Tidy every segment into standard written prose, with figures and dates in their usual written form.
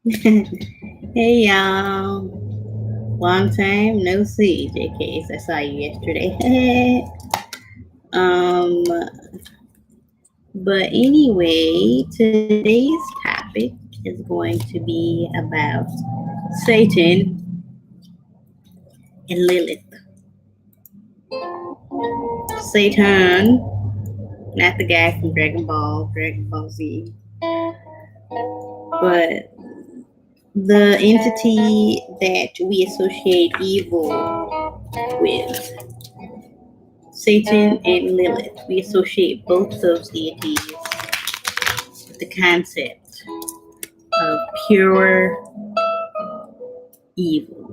Hey y'all, long time no see, JKs. I saw you yesterday. um, but anyway, today's topic is going to be about Satan and Lilith. Satan, not the guy from Dragon Ball Z, but the entity that we associate evil with. Satan and Lilith. We associate both those deities with the concept of pure evil.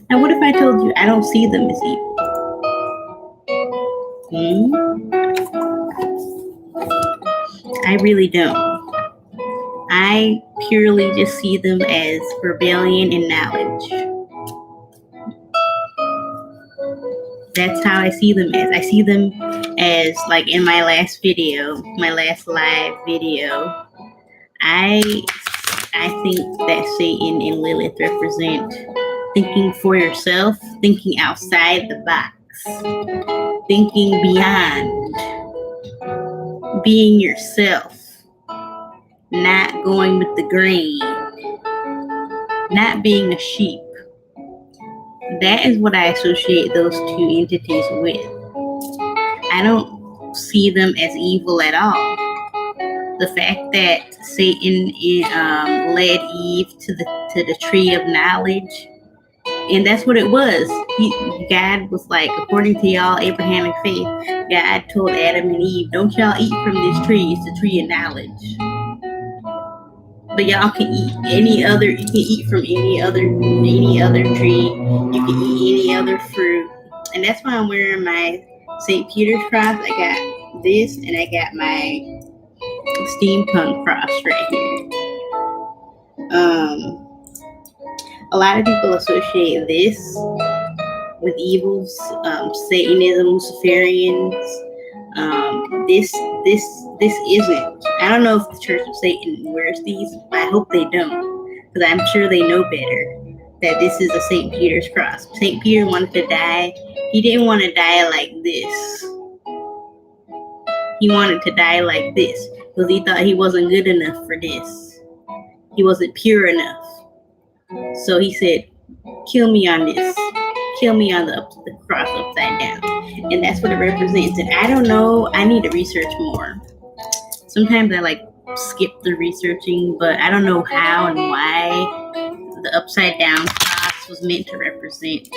Now, what if I told you I don't see them as evil? I really don't. I purely just see them as rebellion and knowledge. That's how I see them as. I see them as, like in my last live video, I think that Satan and Lilith represent thinking for yourself, thinking outside the box, thinking beyond, being yourself, not going with the grain, not being a sheep. That is what I associate those two entities with. I don't see them as evil at all. The fact that Satan led Eve to the tree of knowledge, and that's what it was. God was like, according to y'all Abrahamic faith, God told Adam and Eve, "Don't y'all eat from this tree. It's the tree of knowledge. But y'all can eat any other. You can eat from any other tree. You can eat any other fruit." And that's why I'm wearing my St. Peter's cross. I got this, and I got my steampunk cross right here. A lot of people associate this with evils, Satanism, Luciferians. This isn't. I don't know if the Church of Satan wears these. I hope they don't, because I'm sure they know better. That this is a St. Peter's cross. St. Peter wanted to die. He didn't want to die like this. He wanted to die like this because he thought he wasn't good enough for this. He wasn't pure enough. So he said, "Kill me on this. Kill me on the cross upside down." And that's what it represents. And I don't know. I need to research more. Sometimes I skip the researching, but I don't know how and why the upside down cross was meant to represent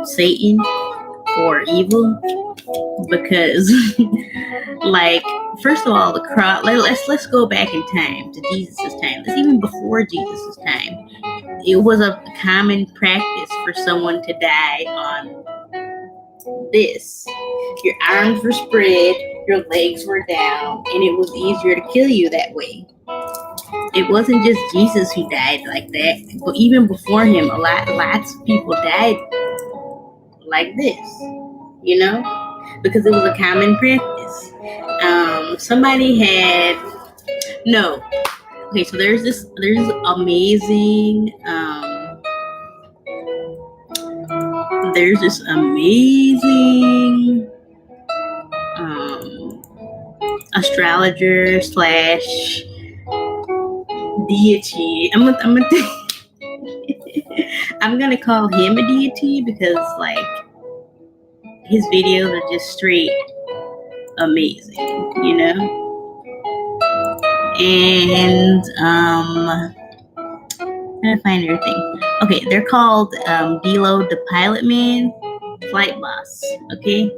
Satan or evil. Because first of all, the cross, let's go back in time to Jesus' time. That's even before Jesus' time. It was a common practice for someone to die on this. Your arms were spread, your legs were down, and it was easier to kill you that way. It wasn't just Jesus who died like that, but even before him, lots of people died like this, because it was a common practice. Somebody had no. Okay, so there's amazing astrologer / deity. I'm gonna call him a deity because his videos are just straight amazing, And I'm gonna find everything. Okay, they're called Dilo the Pilot Man, Flight Boss. Okay,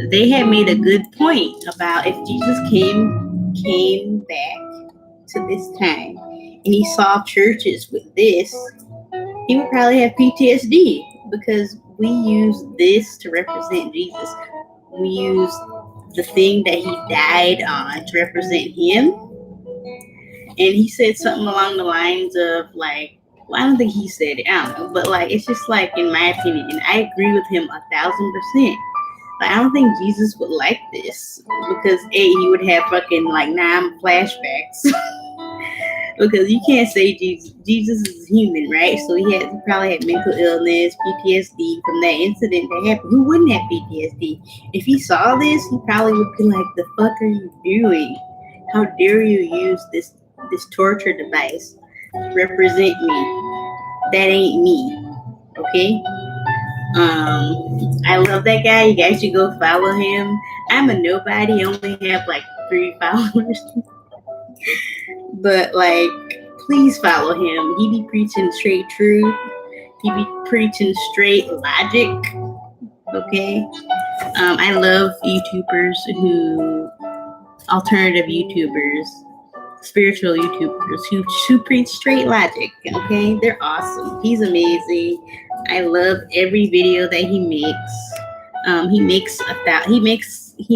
they had made a good point about if Jesus came back to this time and he saw churches with this, he would probably have PTSD because we use this to represent Jesus. We use the thing that he died on to represent him. And he said something along the lines of I don't think he said it, I don't know, but it's just in my opinion, and I agree with him 1,000%, But I don't think Jesus would like this because he would have fucking like 9 flashbacks. Because you can't say Jesus is human, right? So he probably had mental illness, PTSD from that incident that happened. Who wouldn't have PTSD? If he saw this, he probably would be like, "The fuck are you doing? How dare you use this torture device to represent me? That ain't me." Okay. I love that guy. You guys should go follow him. I'm a nobody. I only have like 3 followers. But like, please follow him. He be preaching straight truth. He be preaching straight logic. Okay. I love YouTubers alternative YouTubers, spiritual YouTubers who preach straight logic. Okay, they're awesome. He's amazing. I love every video that he makes. He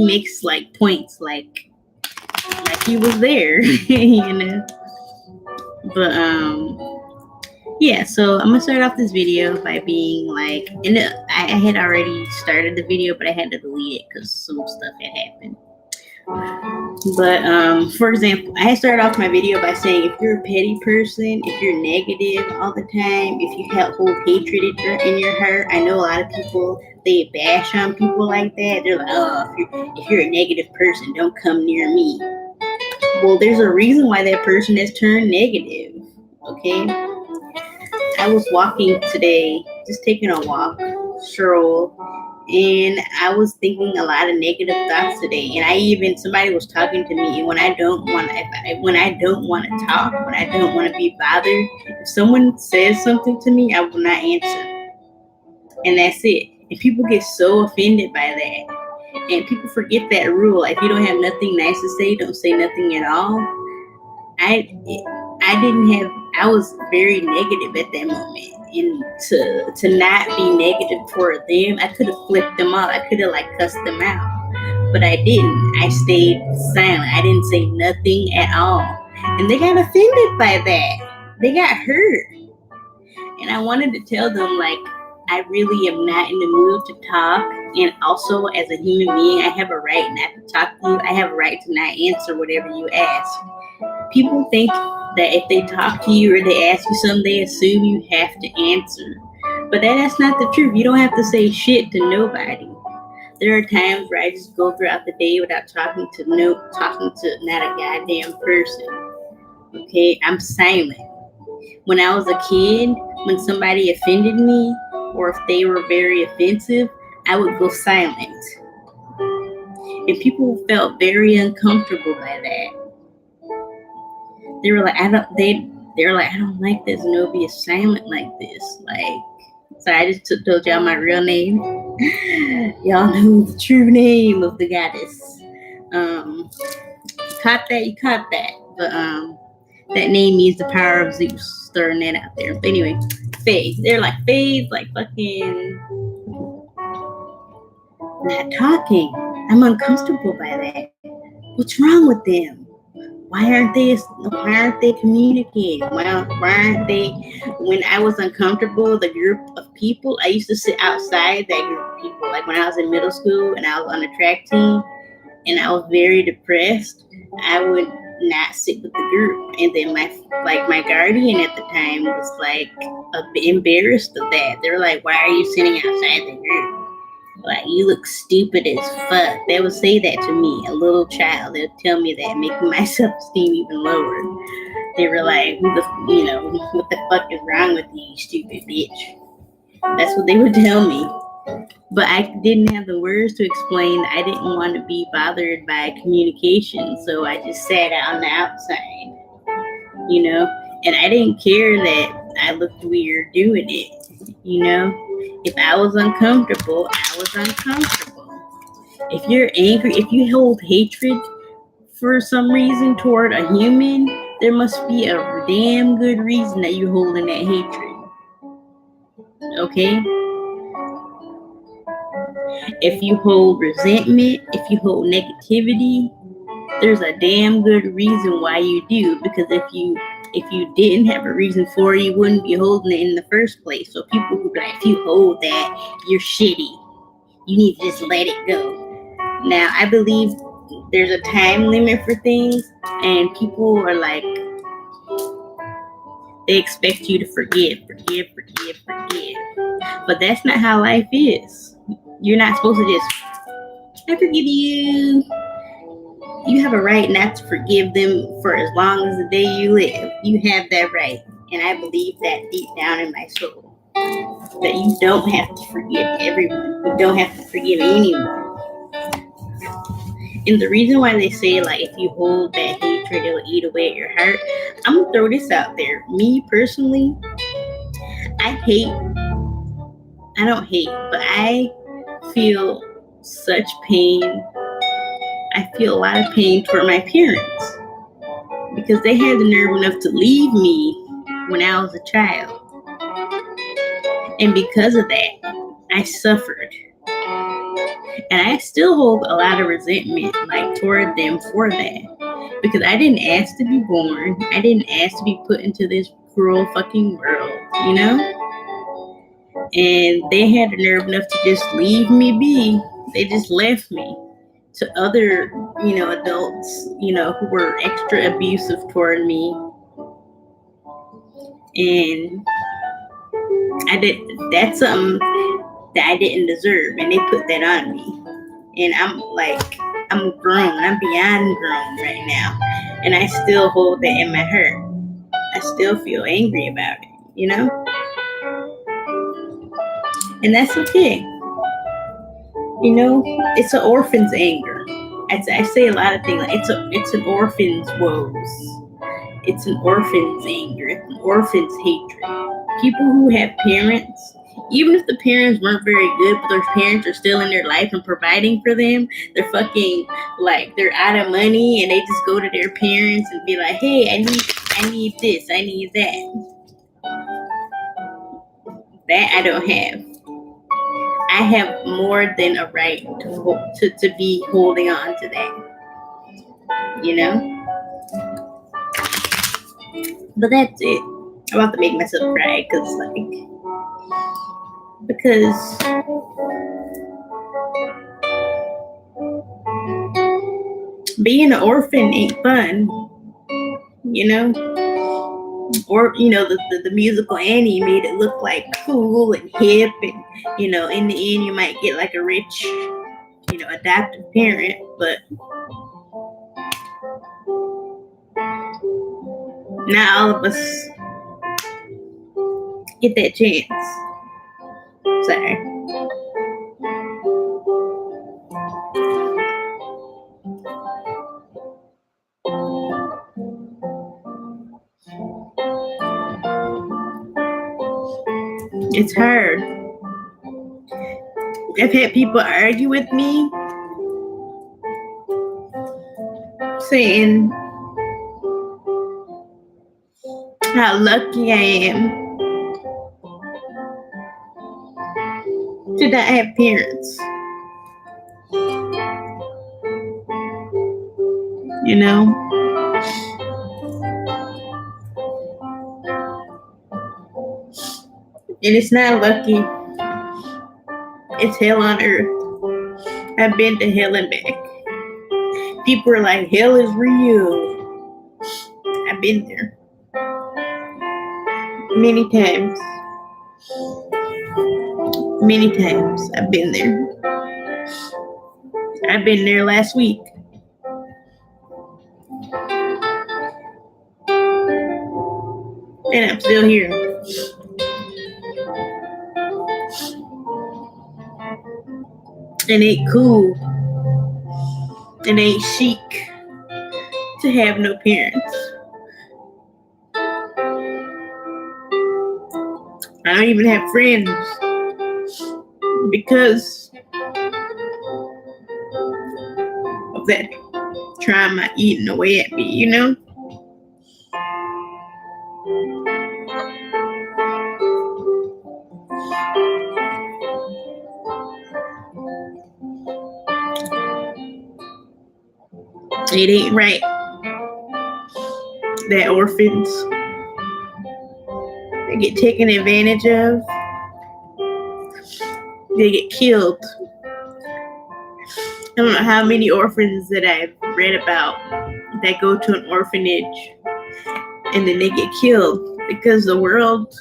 makes like points like he was there, you know. But yeah, so I'm gonna start off this video by being like, and I had already started the video, but I had to delete it because some stuff had happened. But for example, I started off my video by saying, if you're a petty person, if you're negative all the time, if you hold hatred in your heart, I know a lot of people, they bash on people like that. They're like, oh, if you're a negative person, don't come near me. Well, there's a reason why that person has turned negative. Okay. I was walking today, just taking a walk, stroll, and I was thinking a lot of negative thoughts today. And somebody was talking to me, and when I don't want to talk, when I don't want to be bothered, if someone says something to me, I will not answer. And that's it. And people get so offended by that. And people forget that rule. If you don't have nothing nice to say, don't say nothing at all. I was very negative at that moment. And to not be negative toward them, I could have flipped them off. I could have like cussed them out. But I didn't. I stayed silent. I didn't say nothing at all. And they got offended by that. They got hurt. And I wanted to tell them, like, I really am not in the mood to talk. And also, as a human being, I have a right not to talk to you. I have a right to not answer whatever you ask. People think that if they talk to you or they ask you something, they assume you have to answer. But that's not the truth. You don't have to say shit to nobody. There are times where I just go throughout the day without talking to not a goddamn person. Okay, I'm silent. When I was a kid, when somebody offended me, or if they were very offensive, I would go silent. And people felt very uncomfortable by that. They were like, I don't like this. Nobody is silent like this. Like, so I just told y'all my real name. Y'all know the true name of the goddess. You caught that. But that name means the power of Zeus. Throwing that out there. But anyway, Faith. They're like, Faith, like fucking not talking. I'm uncomfortable by that. What's wrong with them? Why aren't they communicating? Why aren't they? When I was uncomfortable, the group of people, I used to sit outside that group of people. Like when I was in middle school and I was on the track team and I was very depressed, I would not sit with the group. And then my guardian at the time was like a bit embarrassed of that. They were like, why are you sitting outside the group? Like, you look stupid as fuck. They would say that to me, a little child. They would tell me that, making my self-esteem even lower. They were like, what the fuck is wrong with you, stupid bitch? That's what they would tell me. But I didn't have the words to explain. I didn't want to be bothered by communication, so I just sat out on the outside, and I didn't care that I looked weird doing it, If I was uncomfortable, I was uncomfortable. If you're angry, if you hold hatred for some reason toward a human, there must be a damn good reason that you're holding that hatred. Okay? If you hold resentment, if you hold negativity, there's a damn good reason why you do. Because if you didn't have a reason for it, you wouldn't be holding it in the first place. So people who be like, if you hold that, you're shitty. You need to just let it go. Now, I believe there's a time limit for things, and people are like, they expect you to forgive. But that's not how life is. You're not supposed to just, I forgive you. You have a right not to forgive them for as long as the day you live. You have that right. And I believe that deep down in my soul. That you don't have to forgive everyone. You don't have to forgive anyone. And the reason why they say, like, if you hold that hatred, it'll eat away at your heart. I'm going to throw this out there. Me, personally, I don't hate, but I feel such pain. I feel a lot of pain toward my parents because they had the nerve enough to leave me when I was a child. And because of that, I suffered. And I still hold a lot of resentment, like, toward them for that. Because I didn't ask to be born. I didn't ask to be put into this cruel fucking world, you know? And they had the nerve enough to just leave me be. They just left me to other, adults, who were extra abusive toward me. And that's something that I didn't deserve, and they put that on me. And I'm grown. I'm beyond grown right now. And I still hold that in my heart. I still feel angry about it, And that's okay. It's an orphan's anger. I say a lot of things. Like, it's an orphan's woes. It's an orphan's anger. It's an orphan's hatred. People who have parents, even if the parents weren't very good, but those parents are still in their life and providing for them, they're fucking, like, they're out of money, and they just go to their parents and be like, hey, I need this, I need that. That I don't have. I have more than a right to be holding on to that. But that's it. I'm about to make myself cry because being an orphan ain't fun, or the musical Annie made it look like cool and hip, and in the end you might get like a rich adoptive parent, but not all of us get that chance. Sorry. It's hard. I've had people argue with me saying how lucky I am to not have parents. And it's not lucky. It's hell on earth. I've been to hell and back. People are like, hell is real. I've been there. Many times. I've been there. I've been there last week. And I'm still here. It ain't cool. It ain't chic to have no parents. I don't even have friends because of that trauma eating away at me, It ain't right that orphans, they get taken advantage of, they get killed I don't know how many orphans that I've read about that go to an orphanage and then they get killed because the world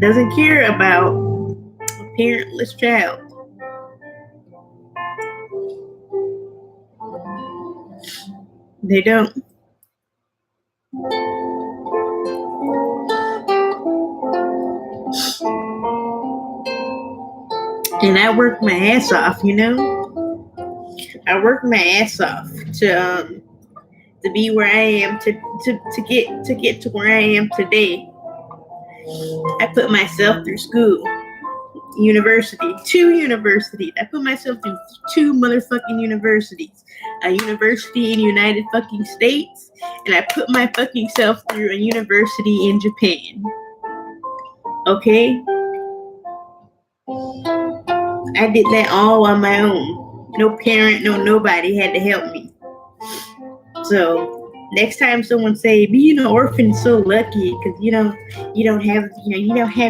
doesn't care about a parentless child. They don't. And I worked my ass off, you know. I worked my ass off to be where I am, to get to where I am today. I put myself through school, university, 2 universities. I put myself through 2 motherfucking universities. A university in the United fucking States, and I put my fucking self through a university in Japan. Okay? I did that all on my own. No parent, no nobody had to help me. So next time someone say being an orphan is so lucky because you don't have you don't have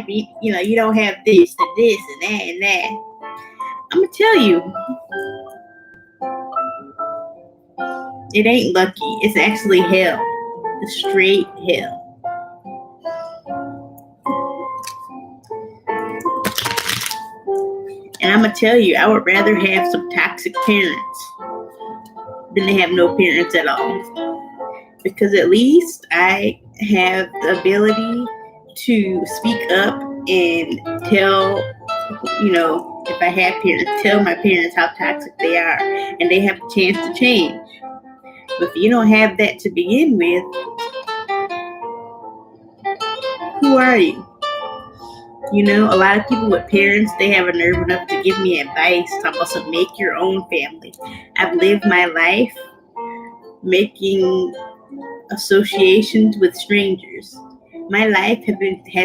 you don't have this and this and that and that, I'm gonna tell you, it ain't lucky. It's actually hell. It's straight hell. And I'm gonna tell you, I would rather have some toxic parents than to have no parents at all. Because at least I have the ability to speak up and tell, if I have parents, tell my parents how toxic they are, and they have a chance to change. But if you don't have that to begin with, who are you? A lot of people with parents, they have a nerve enough to give me advice, talking about to make your own family. I've lived my life making associations with strangers. My life has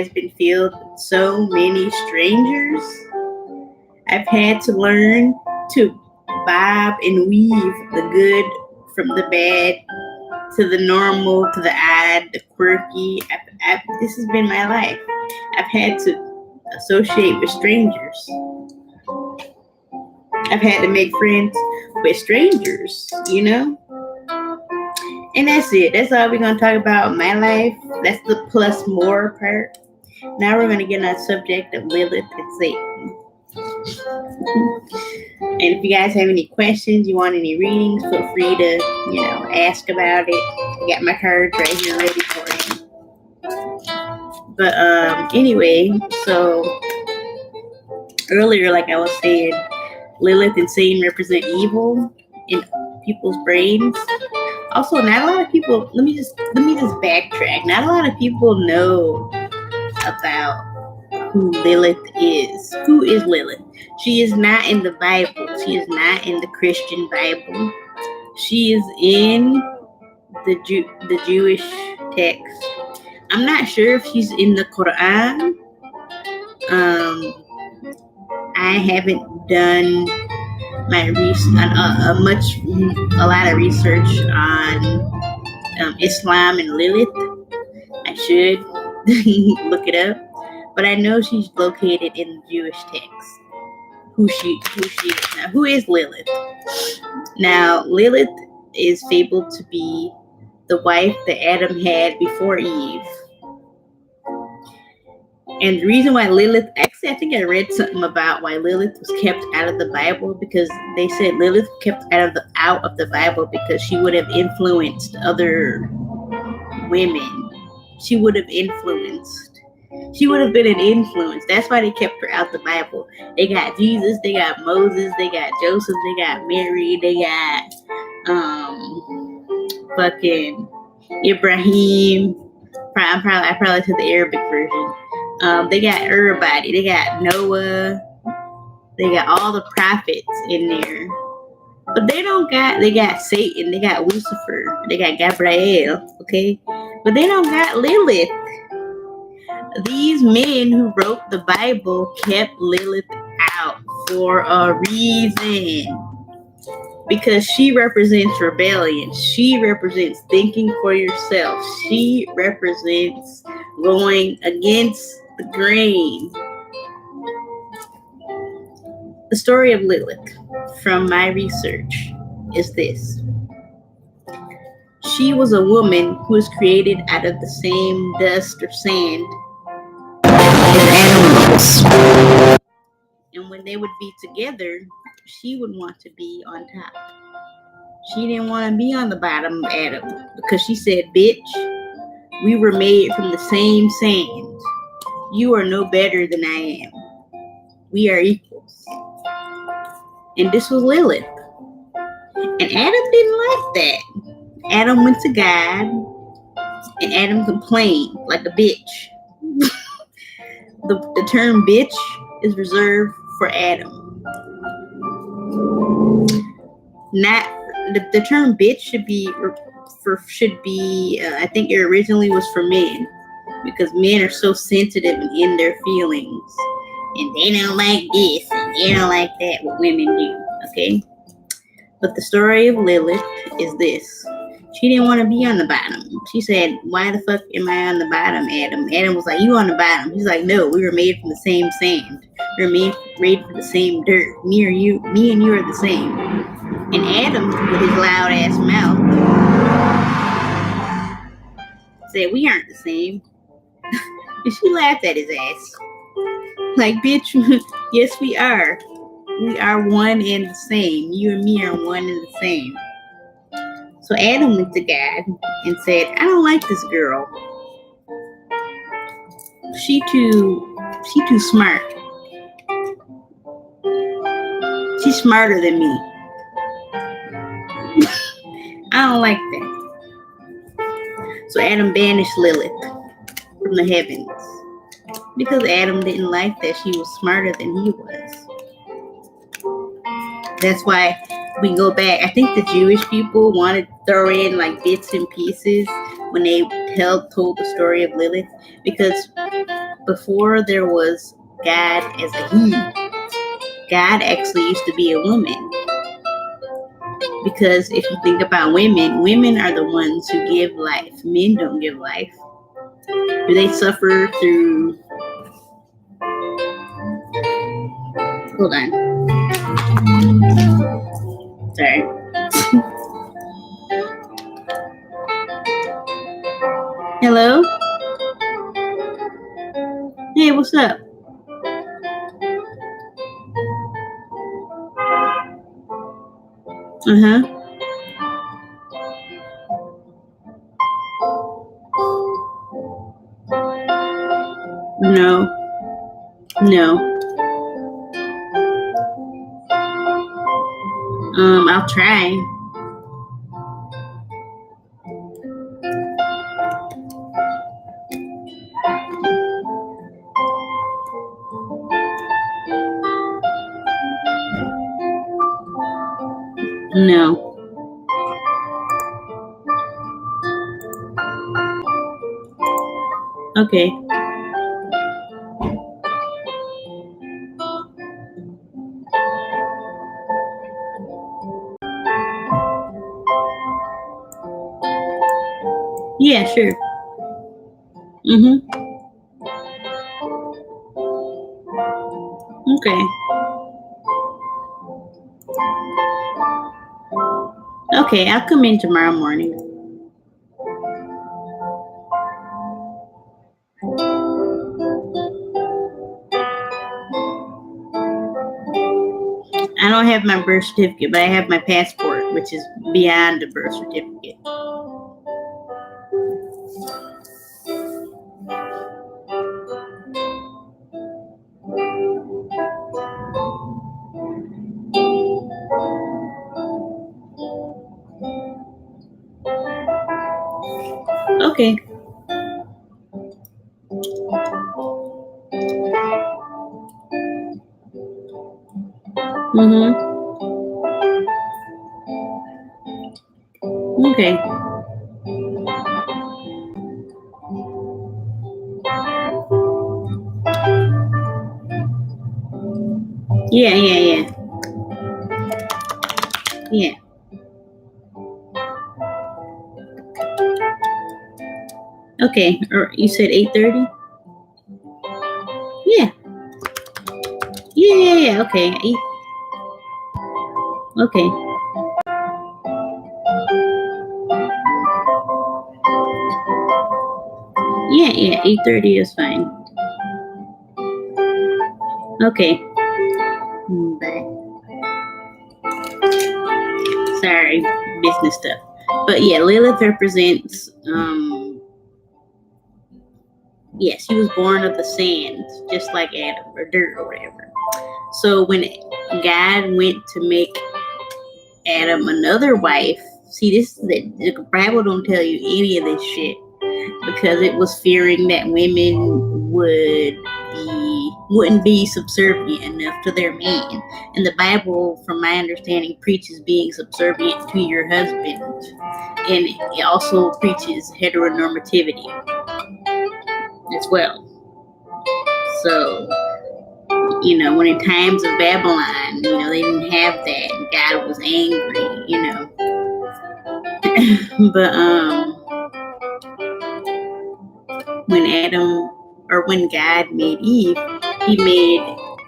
been filled with so many strangers. I've had to learn to bob and weave the good from the bad, to the normal, to the odd, the quirky. This has been my life. I've had to associate with strangers. I've had to make friends with strangers, And that's it. That's all we're going to talk about my life. That's the plus more part. Now we're going to get on the subject of Lilith and Satan. And if you guys have any questions, you want any readings, feel free to, ask about it. I got my cards right here ready for you. But anyway, so earlier, like I was saying, Lilith and Satan represent evil in people's brains. Also, not a lot of people, let me just backtrack. Not a lot of people know about who Lilith is. Who is Lilith? She is not in the Bible. She is not in the Christian Bible. She is in the Jewish text. I'm not sure if she's in the Quran. I haven't done my a lot of research on Islam and Lilith. I should look it up, but I know she's located in the Jewish text. Who she is now? Who is Lilith? Now, Lilith is fabled to be the wife that Adam had before Eve. And the reason why Lilith, actually, I think I read something about why Lilith was kept out of the Bible, because they said Lilith kept out of the Bible because she would have influenced other women. She would have been an influence. That's why they kept her out the Bible. They got Jesus, they got Moses, they got Joseph, they got Mary, they got fucking Ibrahim. I probably took the Arabic version. They got everybody. They got Noah. They got all the prophets in there. But they got Satan. They got Lucifer. They got Gabriel. Okay? But they don't got Lilith. These men who wrote the Bible kept Lilith out for a reason. Because she represents rebellion. She represents thinking for yourself. She represents going against the grain. The story of Lilith, from my research, is this. She was a woman who was created out of the same dust or sand as Adam was. And when they would be together, she would want to be on top. She didn't want to be on the bottom of Adam because she said, bitch, we were made from the same sand. You are no better than I am. We are equals. And this was Lilith. And Adam didn't like that. Adam went to God, and Adam complained like a bitch. The term bitch is reserved for Adam. Not the term bitch should be I think it originally was for men, because men are so sensitive and in their feelings, and they don't like this and they don't like that, what women do. Okay, but the story of Lilith is this. She didn't want to be on the bottom. She said, why the fuck am I on the bottom, Adam? Adam was like, you on the bottom. He's like, no, we were made from the same sand. We were made from the same dirt. Me and you are the same. And Adam, with his loud ass mouth, said, we aren't the same. And she laughed at his ass. Like, bitch, yes we are. We are one and the same. You and me are one and the same. So Adam went to God and said, I don't like this girl. She too smart. She's smarter than me. I don't like that. So Adam banished Lilith from the heavens because Adam didn't like that she was smarter than he was. That's why we go back. I think the Jewish people wanted to throw in like bits and pieces when they told the story of Lilith, because before there was God as a he, God actually used to be a woman. Because if you think about women are the ones who give life. Men don't give life. Do they suffer through... Hold on. Sorry. Hello? Hey, what's up? Uh-huh. No. I'll try. No. Okay. Yeah, sure. Mm-hmm. Okay. Okay, I'll come in tomorrow morning. I don't have my birth certificate, but I have my passport, which is beyond the birth certificate. Okay. Mm-hmm. Okay. Yeah. Yeah. Okay. Or you said 8:30? Yeah. Yeah. Okay. Okay. Yeah, 8:30 is fine. Okay. Bye. Sorry, business stuff. But yeah, Lilith represents she was born of the sand, just like Adam, or dirt or whatever. So when God went to make Adam another wife, see, this is the Bible don't tell you any of this shit, because it was fearing that women wouldn't be subservient enough to their man. And the Bible, from my understanding, preaches being subservient to your husband, and it also preaches heteronormativity as well. So, when in times of Babylon, they didn't have that. God was angry, but when God made Eve, he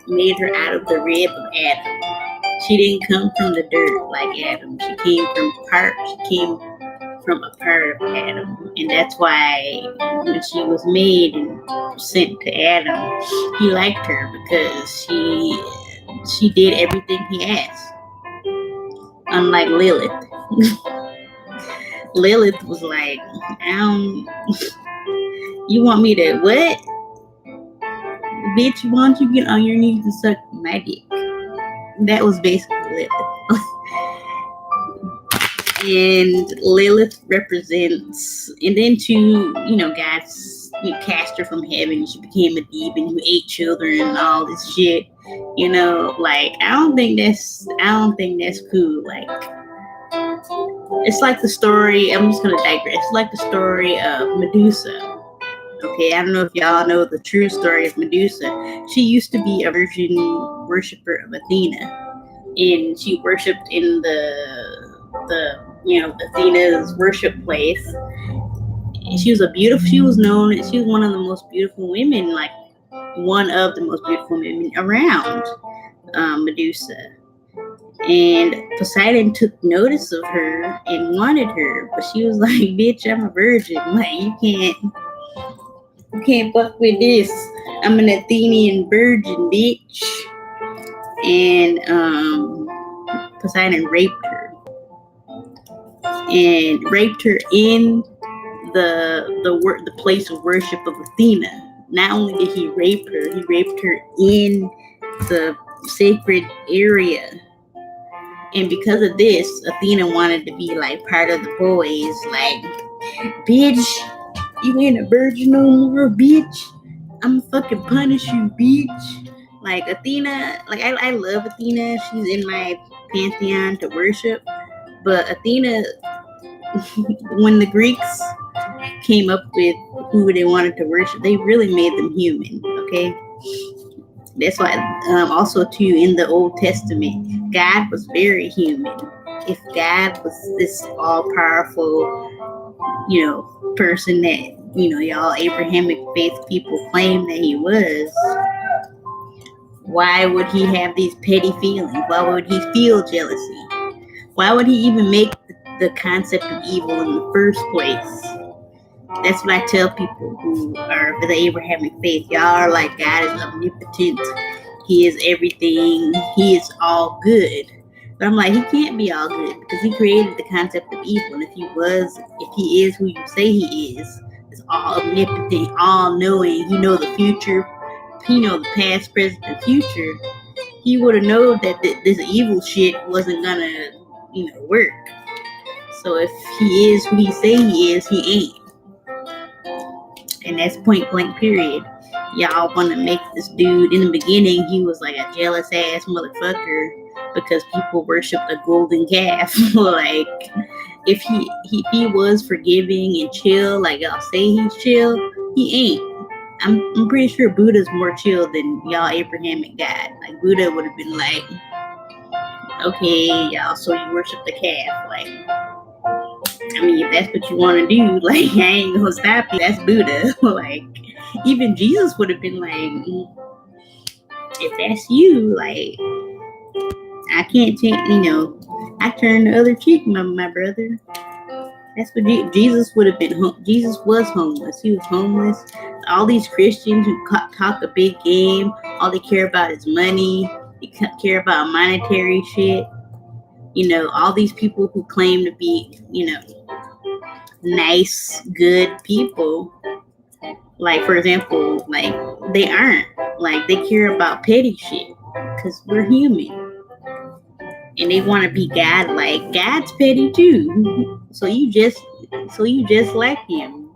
made her out of the rib of Adam. She didn't come from the dirt like Adam. She came from a part of Adam. And that's why when she was made and sent to Adam, he liked her because she did everything he asked. Unlike Lilith. Lilith was like, you want me to what? Bitch, why don't you get on your knees and suck my dick? That was basically Lilith. And Lilith represents, and then God cast her from heaven. She became a demon who ate children and all this shit. I don't think that's cool. Like, it's like the story. I'm just gonna digress. It's like the story of Medusa. Okay, I don't know if y'all know the true story of Medusa. She used to be a virgin worshiper of Athena, and she worshipped in the Athena's worship place. And she was one of the most beautiful women, like one of the most beautiful women around, Medusa. And Poseidon took notice of her and wanted her, but she was like, bitch, I'm a virgin. Like, you can't fuck with this. I'm an Athenian virgin, bitch. And Poseidon raped her. And raped her in the place of worship of Athena. Not only did he rape her in the sacred area. And because of this, Athena wanted to be like part of the boys. Like, bitch, you ain't a virgin no more, bitch. I'm fucking punish you, bitch. Like, Athena, like I love Athena. She's in my pantheon to worship. But Athena, when the Greeks came up with who they wanted to worship, they really made them human, okay? That's why, also too, in the Old Testament, God was very human. If God was this all-powerful, person that, y'all Abrahamic faith people claim that he was, why would he have these petty feelings? Why would he feel jealousy? Why would he even make the concept of evil in the first place? That's what I tell people who are of the Abrahamic faith. Y'all are like, God is omnipotent. He is everything. He is all good. But I'm like, he can't be all good because he created the concept of evil. And if he is who you say he is all omnipotent, all knowing, he knows the future, he knows the past, present, and future, he would have known that this evil shit wasn't gonna, work. So if he is who he say he is, he ain't. And that's point blank period. Y'all want to make this dude, in the beginning, he was like a jealous ass motherfucker because people worship a golden calf. Like, if he was forgiving and chill, like y'all say he's chill, he ain't. I'm pretty sure Buddha's more chill than y'all Abrahamic God. Like, Buddha would have been like, okay, y'all, so you worship the calf. Like, I mean, if that's what you want to do, like, I ain't gonna stop you. That's Buddha. Like, even Jesus would have been like, if that's you, like, I can't change, I turn the other cheek, my brother. That's what Jesus would have been. Jesus was homeless. He was homeless. All these Christians who talk a big game, all they care about is money. They care about monetary shit. All these people who claim to be, nice, good people. Like, for example, like, they aren't. Like, they care about petty shit because we're human. And they want to be God. Like, God's petty too. So you just like him.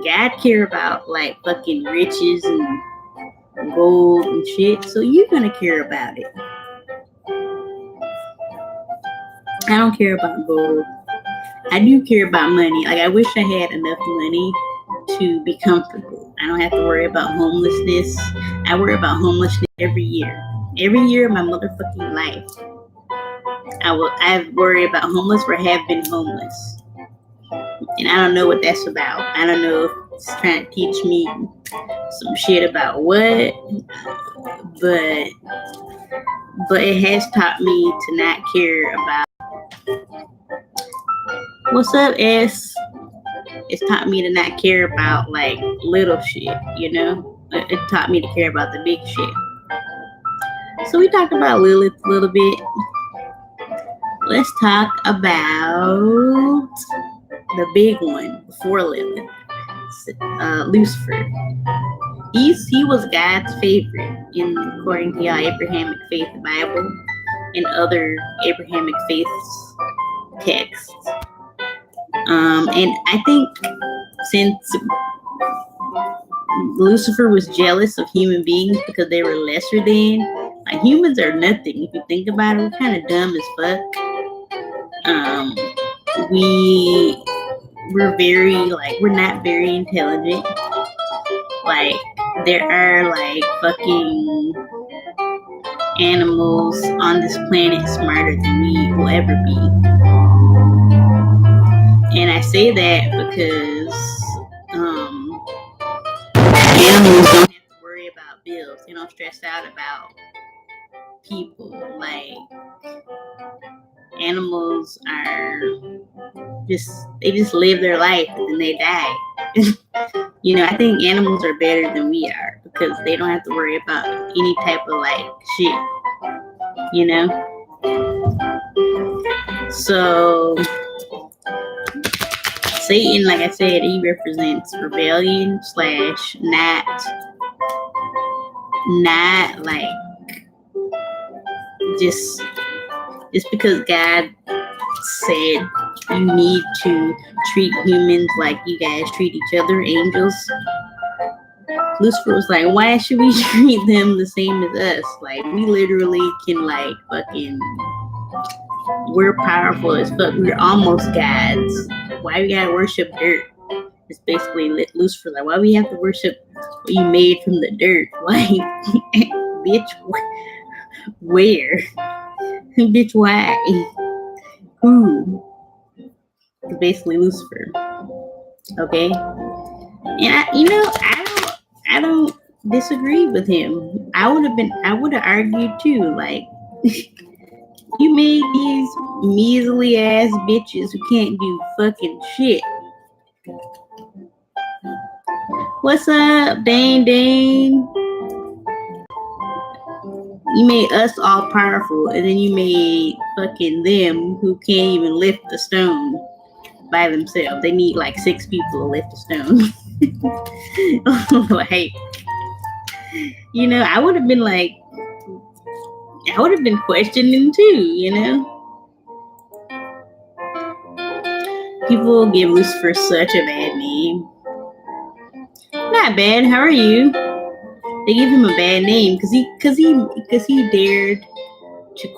God care about like fucking riches and gold and shit. So you're gonna care about it. I don't care about gold. I do care about money. Like, I wish I had enough money to be comfortable. I don't have to worry about homelessness. I worry about homelessness every year. Every year of my motherfucking life. I worry about homeless or have been homeless. And I don't know what that's about. I don't know if it's trying to teach me some shit about what, but it has taught me to not care about. What's up, S? It's taught me to not care about like little shit, It taught me to care about the big shit. So we talked about Lilith a little bit. Let's talk about the big one before Lilith, Lucifer. He was God's favorite according to y'all Abrahamic faith Bible and other Abrahamic faiths texts. And I think since Lucifer was jealous of human beings because they were lesser than, like, humans are nothing. If you think about it, we're kind of dumb as fuck. We're very, like, we're not very intelligent. Like, there are, like, fucking animals on this planet smarter than we will ever be. And I say that because animals don't have to worry about bills. They don't stress out about people. Like, animals they just live their life and then they die. I think animals are better than we are because they don't have to worry about any type of like shit. So Satan, like I said, he represents rebellion / not like just because God said you need to treat humans like you guys treat each other, angels. Lucifer was like, why should we treat them the same as us? Like, we literally can like fucking, we're powerful as fuck. We're almost gods. Why we gotta worship dirt? It's basically Lucifer. Like, why we have to worship what you made from the dirt? Like, bitch, where? Bitch, why? Who? Basically Lucifer. Okay? And I don't disagree with him. I would have argued too. Like, you made these measly ass bitches who can't do fucking shit. What's up, Dane? You made us all powerful, and then you made fucking them who can't even lift a stone by themselves. They need like 6 people to lift a stone. Like, I would have been like, I would have been questioning too, People give Lucifer such a bad name. Not bad. How are you? They give him a bad name because he dared to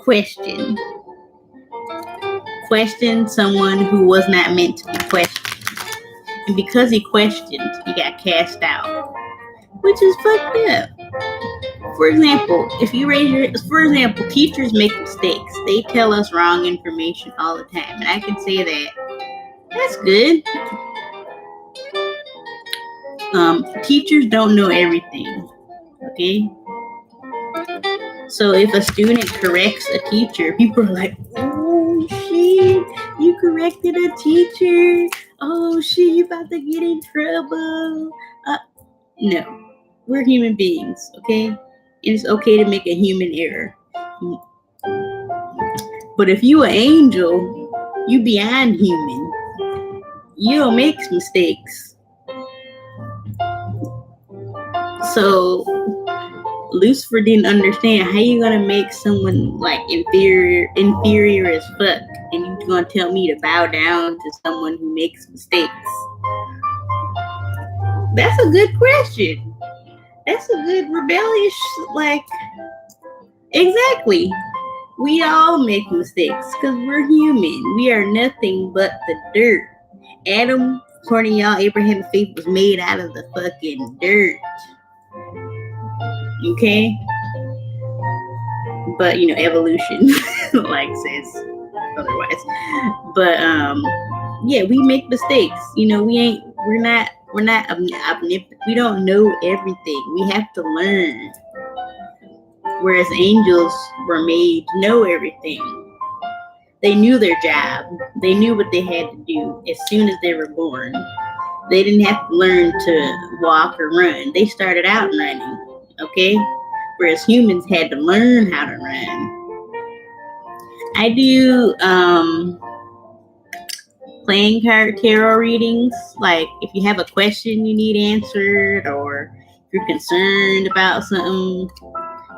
question someone who was not meant to be questioned, and because he questioned, he got cast out, which is fucked up. For example, teachers make mistakes. They tell us wrong information all the time, and I can say that's good. Teachers don't know everything. Okay? So if a student corrects a teacher, people are like, oh shit, you corrected a teacher. Oh shit, you about to get in trouble. No, we're human beings, okay? And it's okay to make a human error. But if you an angel, you beyond human. You don't make mistakes. So Lucifer didn't understand how you gonna make someone like inferior as fuck, and you gonna tell me to bow down to someone who makes mistakes. That's a good question. That's a good rebellious, like, exactly. We all make mistakes because we're human. We are nothing but the dirt. Adam, according to y'all, Abraham's faith was made out of the fucking dirt. Okay? But, evolution, like, says otherwise. But, yeah, we make mistakes. We're not omnipotent. We don't know everything. We have to learn. Whereas angels were made to know everything. They knew their job. They knew what they had to do as soon as they were born. They didn't have to learn to walk or run. They started out running, okay? Whereas humans had to learn how to run. I do playing card tarot readings. Like if you have a question you need answered, or if you're concerned about something,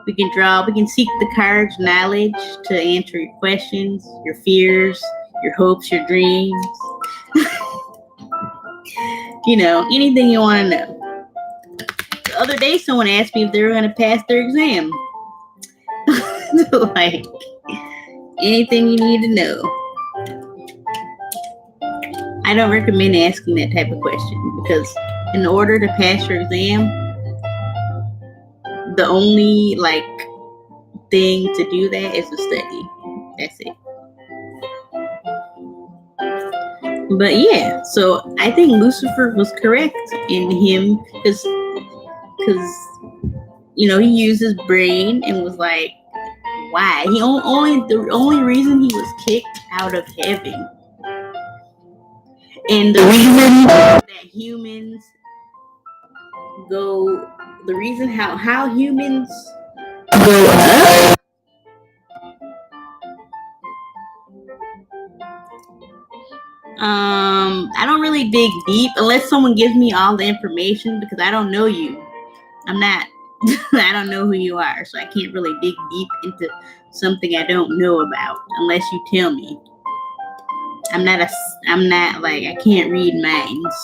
we can seek the cards' knowledge to answer your questions, your fears, your hopes, your dreams. Anything you want to know. The other day, someone asked me if they were going to pass their exam. Like, anything you need to know. I don't recommend asking that type of question because in order to pass your exam, the only, thing to do that is to study. That's it. But yeah, so I think Lucifer was correct in him because he used his brain and was like, why? The only reason he was kicked out of heaven, and the reason that humans go, the reason how humans go up. I don't really dig deep unless someone gives me all the information because I don't know you. I don't know who you are, so I can't really dig deep into something I don't know about unless you tell me. I'm not I can't read minds.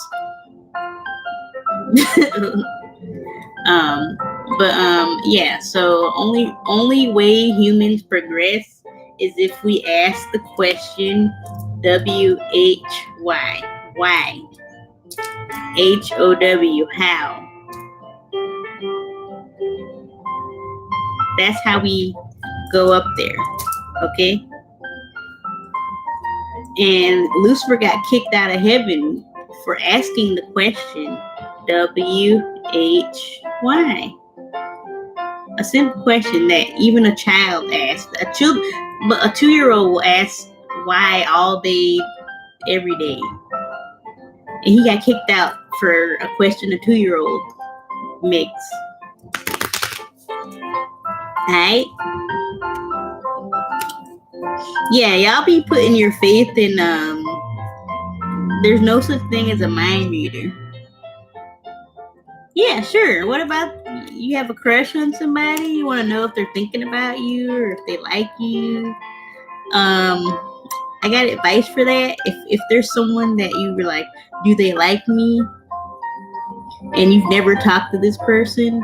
Yeah, so only way humans progress is if we ask the question WHY. Why? HOW, how? That's how we go up there. Okay? And Lucifer got kicked out of heaven for asking the question WHY. A simple question that even a child asks. But a 2-year-old will ask why all day, every day. And he got kicked out for a question a 2-year-old makes. Alright? Yeah, y'all be putting your faith in there's no such thing as a mind reader. Yeah, sure. What about you have a crush on somebody? You want to know if they're thinking about you or if they like you? I got advice for that. If there's someone that you were like, do they like me? And you've never talked to this person,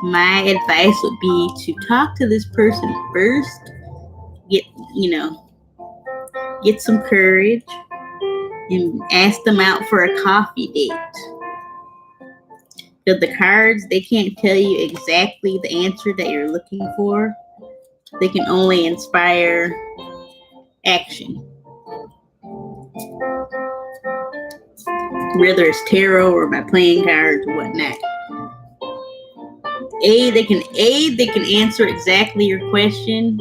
my advice would be to talk to this person first. Get some courage and ask them out for a coffee date. Because the cards, they can't tell you exactly the answer that you're looking for. They can only inspire action. Whether it's tarot or by playing cards or whatnot. they can answer exactly your question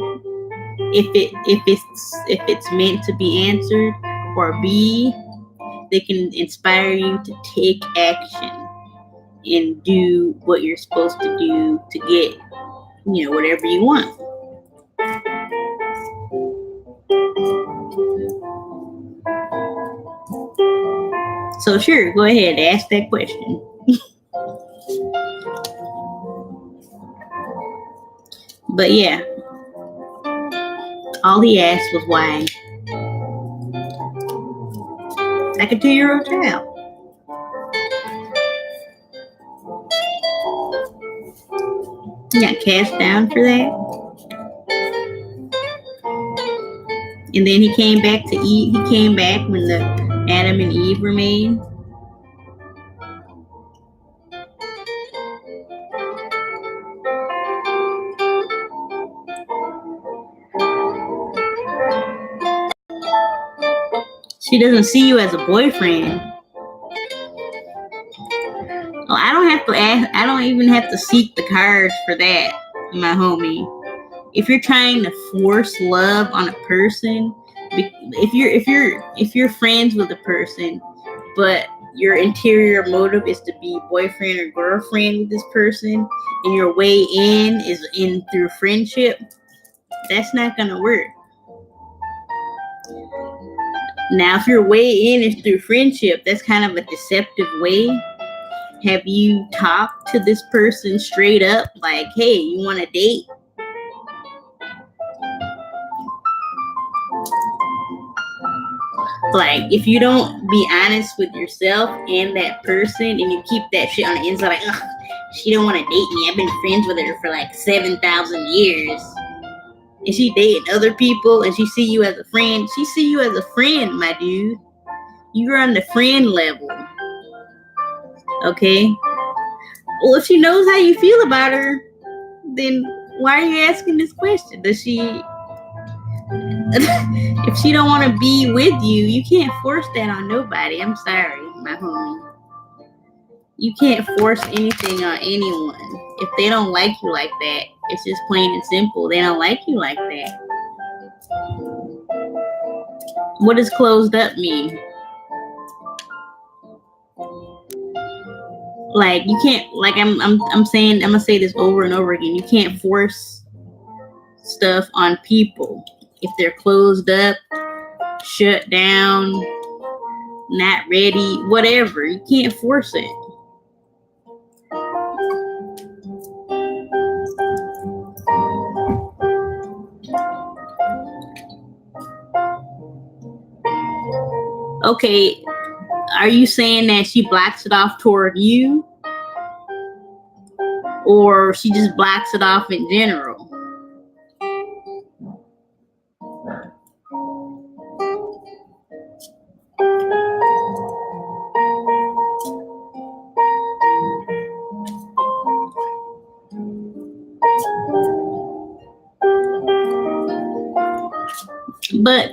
if it's meant to be answered, or B, they can inspire you to take action and do what you're supposed to do to get, whatever you want. So sure, go ahead, ask that question. But yeah, all he asked was why. Like a 2-year-old child. He got cast down for that. And then he came back to Eve. He came back when the Adam and Eve were made. She doesn't see you as a boyfriend. Oh, I don't have to ask. I don't even have to seek the cards for that, my homie. If you're trying to force love on a person, if you're friends with a person, but your interior motive is to be boyfriend or girlfriend with this person, and your way in is in through friendship, that's not gonna work. Now, if your way in is through friendship, that's kind of a deceptive way. Have you talked to this person straight up, like, hey, you want to date? Like, if you don't be honest with yourself and that person, and you keep that shit on the inside, like, ugh, she don't want to date me. I've been friends with her for like 7,000 years. And she dating other people, and she see you as a friend. She see you as a friend, my dude. You're on the friend level. Okay? Well, if she knows how you feel about her, then why are you asking this question? Does she... if she don't want to be with you, you can't force that on nobody. I'm sorry, my homie. You can't force anything on anyone. If they don't like you like that, it's just plain and simple. They don't like you like that. What does closed up mean? Like, you can't, like, I'm saying, I'm gonna say this over and over again. You can't force stuff on people if they're closed up, shut down, not ready, whatever. You can't force it. Okay, are you saying that she blocks it off toward you, or she just blocks it off in general? But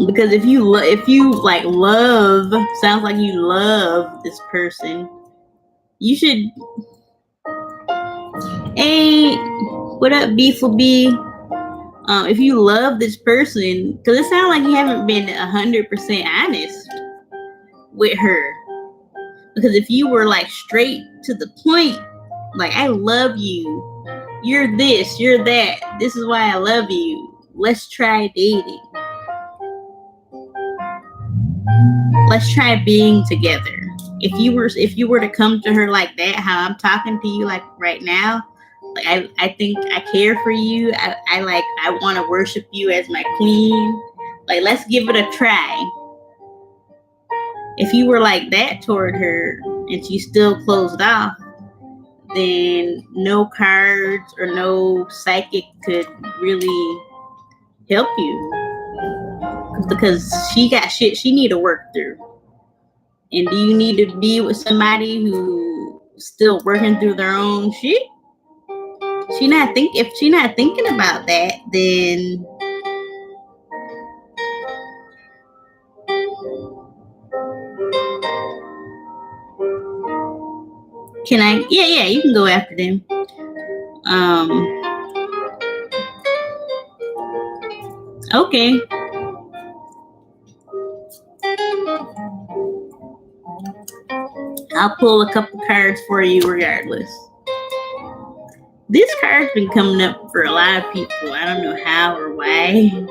because if you like love, sounds like you love this person, you should. Hey, what up, B for B? If you love this person, because it sounds like you haven't been 100% honest with her. Because if you were like straight to the point, like, I love you, you're this, you're that, this is why I love you, let's try dating, let's try being together. If you were to come to her like that, how I'm talking to you like right now, like, I think I care for you, I want to worship you as my queen, like, let's give it a try. If you were like that toward her and she's still closed off, then no cards or no psychic could really help you, because she got shit she need to work through. And do you need to be with somebody who still working through their own shit? If she not thinking about that, then Can I? Yeah, you can go after them. Okay. I'll pull a couple cards for you regardless. This card's been coming up for a lot of people. I don't know how or why.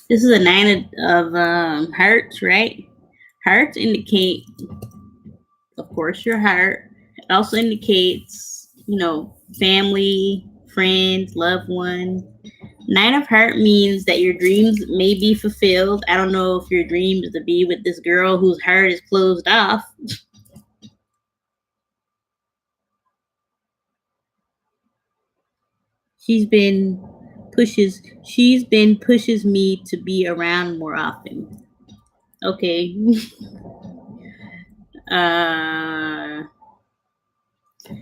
This is a 9 of hearts, right? Hearts indicate, of course, your heart. It also indicates, family, friends, loved one. 9 of heart means that your dreams may be fulfilled. I don't know if your dream is to be with this girl whose heart is closed off. She's been pushes me to be around more often. Okay.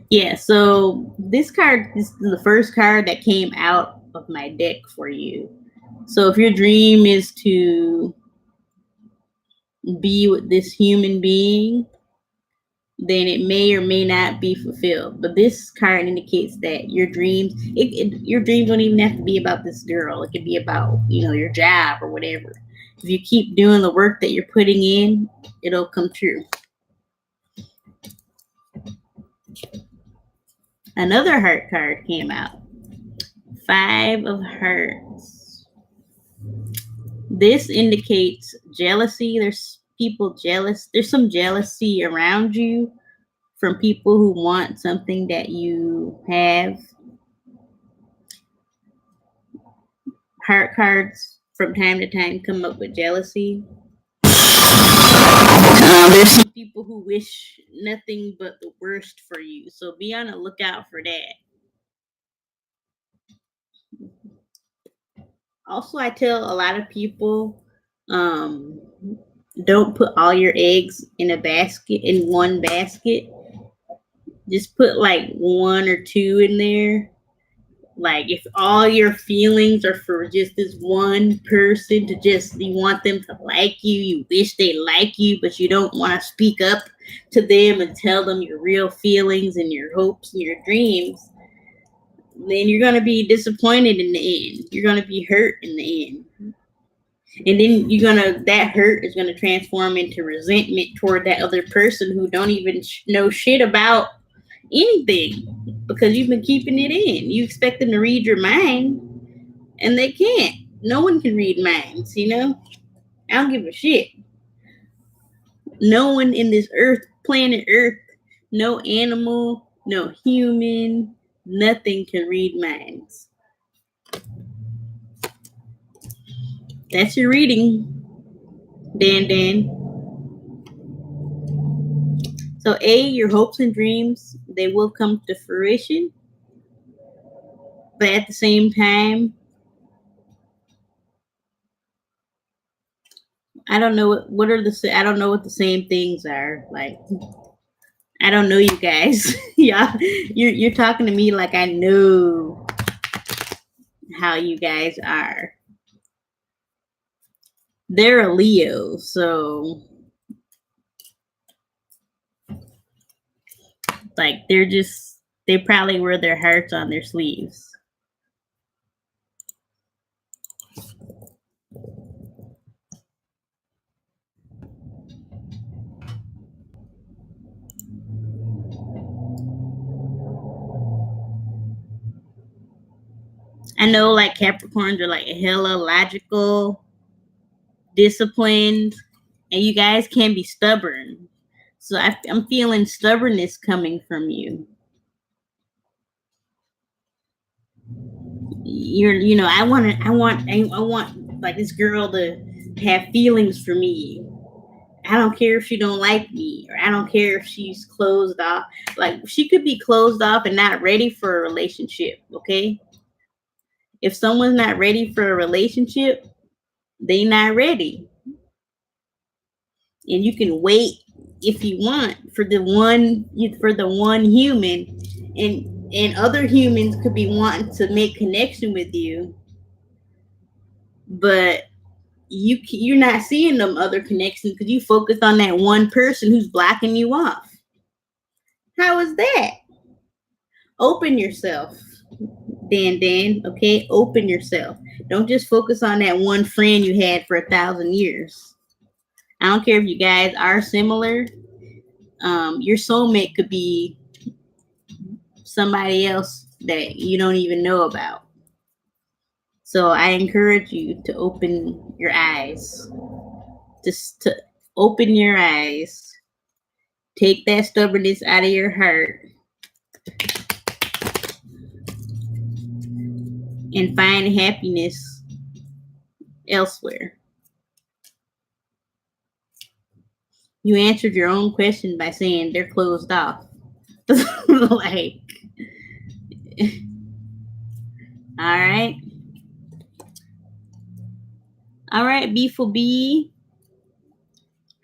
Yeah, so this card is the first card that came out of my deck for you. So if your dream is to be with this human being, then it may or may not be fulfilled. But this card indicates that your dreams, your dreams don't even have to be about this girl. It could be about, your job or whatever. If you keep doing the work that you're putting in, it'll come true. Another heart card came out. 5 of hearts. This indicates jealousy. There's people jealous. There's some jealousy around you from people who want something that you have. Heart cards from time to time come up with jealousy. There's some people who wish nothing but the worst for you. So be on the lookout for that. Also, I tell a lot of people, don't put all your eggs in one basket. Just put like 1 or 2 in there. Like if all your feelings are for just this one person you want them to like you wish they like you, but you don't want to speak up to them and tell them your real feelings and your hopes and your dreams, then you're going to be disappointed in the end. You're going to be hurt in the end. And then that hurt is going to transform into resentment toward that other person who don't even know shit about anything, because you've been keeping it in. You expect them to read your mind, and they can't. No one can read minds, I don't give a shit. No one in this planet Earth, no animal, no human, nothing can read minds. That's your reading, Dan. So your hopes and dreams, they will come to fruition. But at the same time, I don't know I don't know what the same things are. Like, I don't know you guys. Yeah, you're talking to me like I know how you guys are. They're a Leo, so like they probably wear their hearts on their sleeves. I know like Capricorns are like hella logical, disciplined, and you guys can be stubborn. So I'm feeling stubbornness coming from you. I want like this girl to have feelings for me. I don't care if she don't like me, or I don't care if she's closed off. Like, she could be closed off and not ready for a relationship, okay? If someone's not ready for a relationship, they not ready. And you can wait if you want, for the one human, and other humans could be wanting to make connection with you, but you're not seeing them other connections because you focus on that one person who's blocking you off. How is that? Open yourself, Dan. Okay, open yourself. Don't just focus on that one friend you had for 1,000 years. I don't care if you guys are similar. Your soulmate could be somebody else that you don't even know about. So I encourage you to open your eyes. Just to open your eyes. Take that stubbornness out of your heart and find happiness elsewhere. You answered your own question by saying they're closed off. Like, all right. All right, B for B.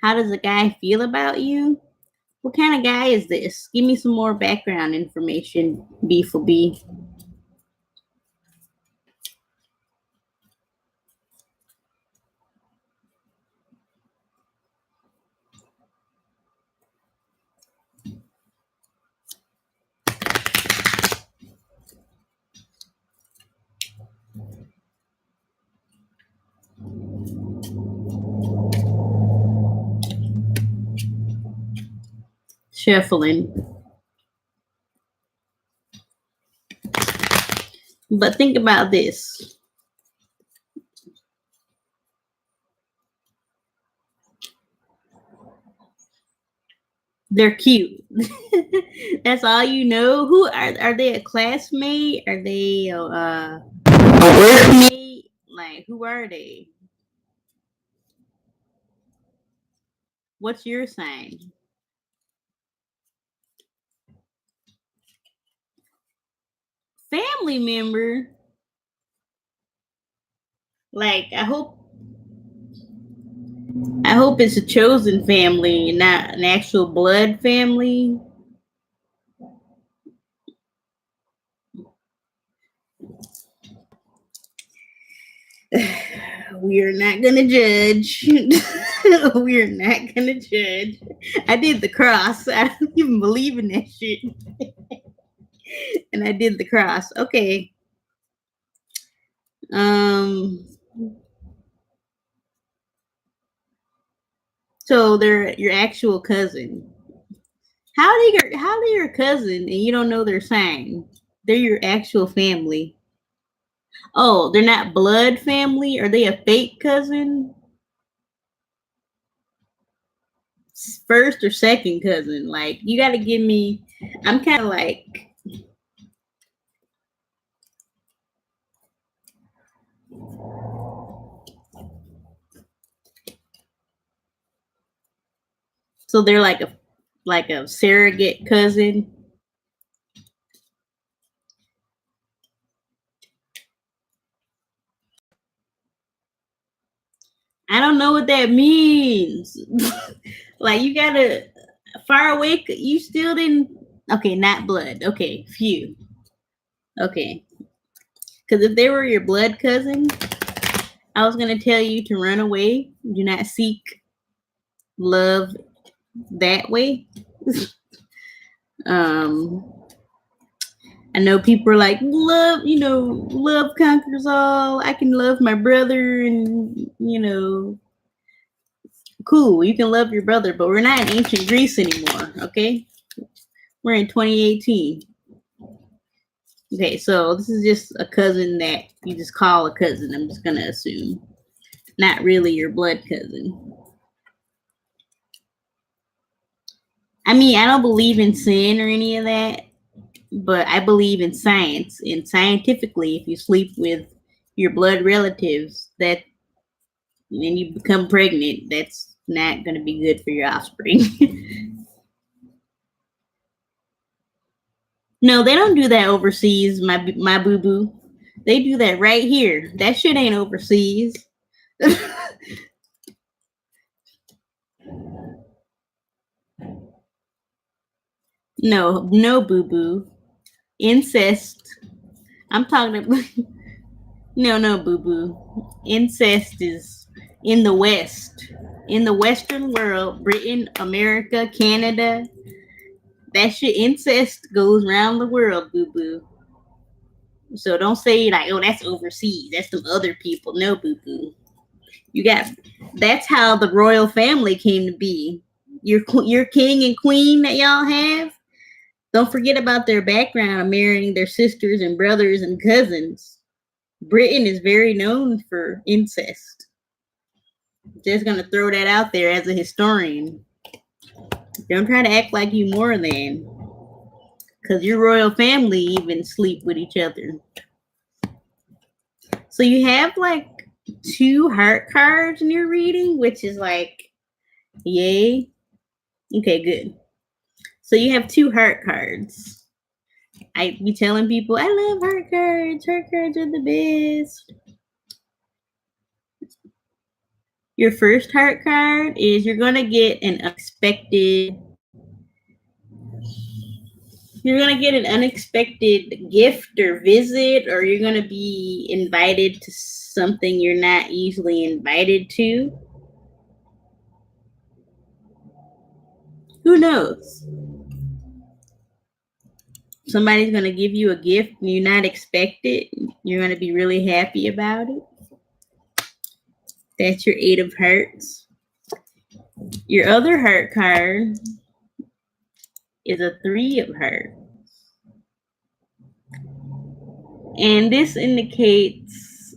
How does a guy feel about you? What kind of guy is this? Give me some more background information, B for B. Shuffling. But think about this. They're cute. That's all you know. Who are they? A classmate? Are they a workmate? Like, who are they? What's your sign? Family member. Like, I hope it's a chosen family, not an actual blood family. We are not gonna judge. We are not gonna judge. I did the cross. I don't even believe in that shit. And I did the cross. Okay. So they're your actual cousin. How they your cousin and you don't know their sign? They're your actual family. Oh, they're not blood family? Are they a fake cousin? First or second cousin? Like, you got to give me. I'm kind of like. So they're like a surrogate cousin. I don't know what that means. Like, you gotta far away. You still didn't. Okay, not blood. Okay, few. Okay, because if they were your blood cousin, I was gonna tell you to run away. Do not seek love that way. I know people are like, love, love conquers all. I can love my brother and, cool. You can love your brother, but we're not in ancient Greece anymore, okay? We're in 2018. Okay, so this is just a cousin that you just call a cousin, I'm just going to assume. Not really your blood cousin. I mean, I don't believe in sin or any of that, but I believe in science. And scientifically, if you sleep with your blood relatives, that and you become pregnant, that's not going to be good for your offspring. No, they don't do that overseas, my boo boo. They do that right here. That shit ain't overseas. No, boo boo. Incest. I'm talking about. No, boo boo. Incest is in the West. In the Western world, Britain, America, Canada, that shit, incest goes around the world, boo boo. So don't say like, oh, that's overseas. That's some other people. No, boo boo. You got. That's how the royal family came to be. Your king and queen that y'all have. Don't forget about their background of marrying their sisters and brothers and cousins. Britain is very known for incest. Just gonna throw that out there as a historian. Don't try to act like you more than, because your royal family even sleep with each other. So you have like 2 heart cards in your reading, which is like, yay. Okay, good. So you have 2 heart cards. I be telling people, I love heart cards. Heart cards are the best. Your first heart card is you're going to get an unexpected gift or visit, or you're going to be invited to something you're not usually invited to. Who knows? Somebody's going to give you a gift and you not expect it. You're going to be really happy about it. That's your 8 of hearts. Your other heart card is a 3 of hearts. And this indicates